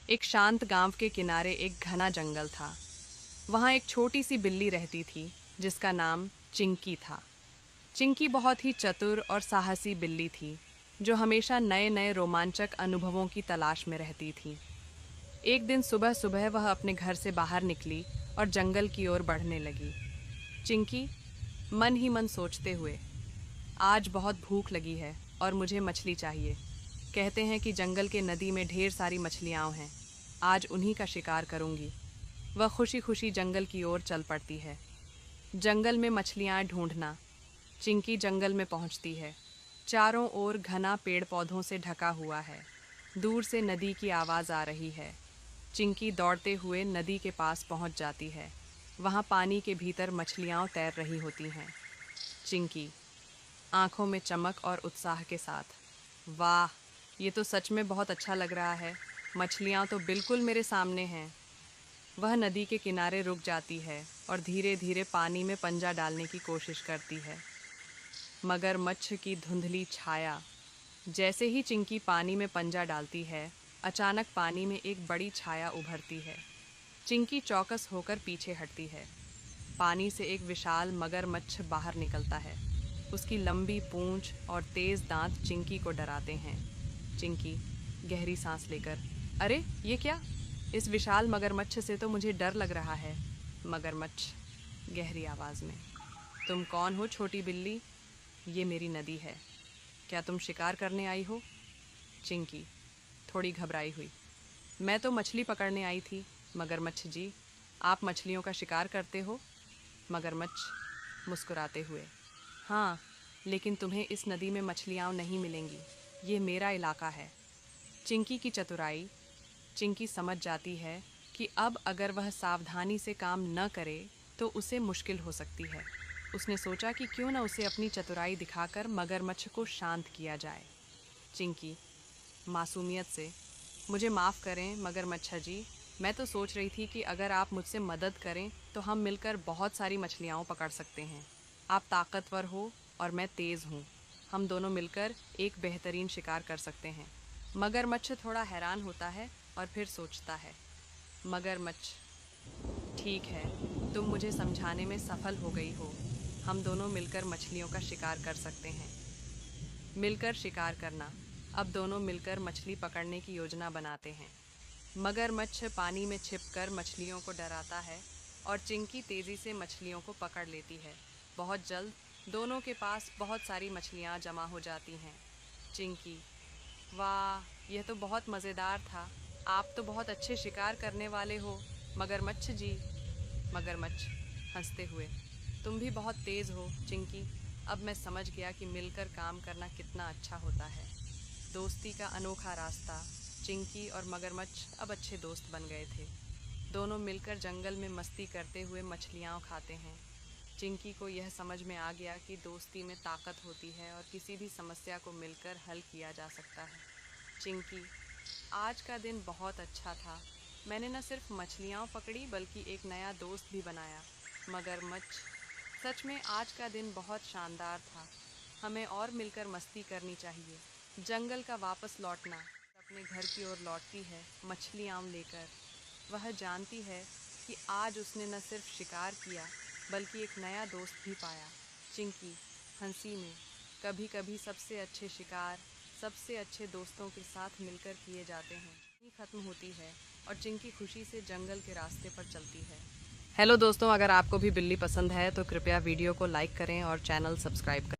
एक शांत गांव के किनारे एक घना जंगल था। वहाँ एक छोटी सी बिल्ली रहती थी जिसका नाम चिंकी था। चिंकी बहुत ही चतुर और साहसी बिल्ली थी जो हमेशा नए नए रोमांचक अनुभवों की तलाश में रहती थी। एक दिन सुबह सुबह वह अपने घर से बाहर निकली और जंगल की ओर बढ़ने लगी। चिंकी मन ही मन सोचते हुए, आज बहुत भूख लगी है और मुझे मछली चाहिए। कहते हैं कि जंगल के नदी में ढेर सारी मछलियाँ हैं। आज उन्हीं का शिकार करूंगी। वह खुशी खुशी जंगल की ओर चल पड़ती है। जंगल में मछलियाँ ढूंढना। चिंकी जंगल में पहुंचती है। चारों ओर घना पेड़ पौधों से ढका हुआ है। दूर से नदी की आवाज़ आ रही है। चिंकी दौड़ते हुए नदी के पास पहुंच जाती है। वहां पानी के भीतर मछलियाँ तैर रही होती हैं। चिंकी आंखों में चमक और उत्साह के साथ, वाह, ये तो सच में बहुत अच्छा लग रहा है। मछलियाँ तो बिल्कुल मेरे सामने हैं। वह नदी के किनारे रुक जाती है और धीरे धीरे पानी में पंजा डालने की कोशिश करती है। मगरमच्छ की धुंधली छाया। जैसे ही चिंकी पानी में पंजा डालती है, अचानक पानी में एक बड़ी छाया उभरती है। चिंकी चौकस होकर पीछे हटती है। पानी से एक विशाल मगरमच्छ बाहर निकलता है। उसकी लंबी पूंछ और तेज दांत चिंकी को डराते हैं। चिंकी गहरी सांस लेकर, अरे ये क्या? इस विशाल मगरमच्छ से तो मुझे डर लग रहा है। मगरमच्छ गहरी आवाज़ में, तुम कौन हो छोटी बिल्ली? ये मेरी नदी है। क्या तुम शिकार करने आई हो? चिंकी थोड़ी घबराई हुई, मैं तो मछली पकड़ने आई थी। मगरमच्छ जी, आप मछलियों का शिकार करते हो? मगरमच्छ मुस्कुराते हुए, हाँ, लेकिन तुम्हें इस नदी में मछलियाँ नहीं मिलेंगी। ये मेरा इलाका है। चिंकी की चतुराई। चिंकी समझ जाती है कि अब अगर वह सावधानी से काम न करे तो उसे मुश्किल हो सकती है। उसने सोचा कि क्यों न उसे अपनी चतुराई दिखाकर मगरमच्छ को शांत किया जाए। चिंकी मासूमियत से, मुझे माफ़ करें मगरमच्छ जी, मैं तो सोच रही थी कि अगर आप मुझसे मदद करें तो हम मिलकर बहुत सारी मछलियाँ पकड़ सकते हैं। आप ताकतवर हो और मैं तेज़ हूँ। हम दोनों मिलकर एक बेहतरीन शिकार कर सकते हैं। मगरमच्छ थोड़ा हैरान होता है और फिर सोचता है, मगरमच्छ, ठीक है, तुम मुझे समझाने में सफल हो गई हो। हम दोनों मिलकर मछलियों का शिकार कर सकते हैं। मिलकर शिकार करना। अब दोनों मिलकर मछली पकड़ने की योजना बनाते हैं। मगरमच्छ पानी में छिपकर मछलियों को डराता है और चिंकी तेज़ी से मछलियों को पकड़ लेती है। बहुत जल्द दोनों के पास बहुत सारी मछलियाँ जमा हो जाती हैं। चिंकी, वाह, यह तो बहुत मज़ेदार था। आप तो बहुत अच्छे शिकार करने वाले हो मगरमच्छ जी। मगरमच्छ हंसते हुए, तुम भी बहुत तेज़ हो चिंकी। अब मैं समझ गया कि मिलकर काम करना कितना अच्छा होता है। दोस्ती का अनोखा रास्ता। चिंकी और मगरमच्छ अब अच्छे दोस्त बन गए थे। दोनों मिलकर जंगल में मस्ती करते हुए मछलियाँ खाते हैं। चिंकी को यह समझ में आ गया कि दोस्ती में ताकत होती है और किसी भी समस्या को मिलकर हल किया जा सकता है। चिंकी, आज का दिन बहुत अच्छा था। मैंने न सिर्फ मछलियाँ पकड़ी बल्कि एक नया दोस्त भी बनाया। मगरमच्छ, सच में आज का दिन बहुत शानदार था। हमें और मिलकर मस्ती करनी चाहिए। जंगल का वापस लौटना। अपने घर की ओर लौटती है मछलियाँ लेकर। वह जानती है कि आज उसने न सिर्फ शिकार किया बल्कि एक नया दोस्त भी पाया। चिंकी हंसी में, कभी कभी सबसे अच्छे शिकार सबसे अच्छे दोस्तों के साथ मिलकर किए जाते हैं। ही खत्म होती है और चिंकी खुशी से जंगल के रास्ते पर चलती है। हेलो दोस्तों, अगर आपको भी बिल्ली पसंद है तो कृपया वीडियो को लाइक करें और चैनल सब्सक्राइब करें।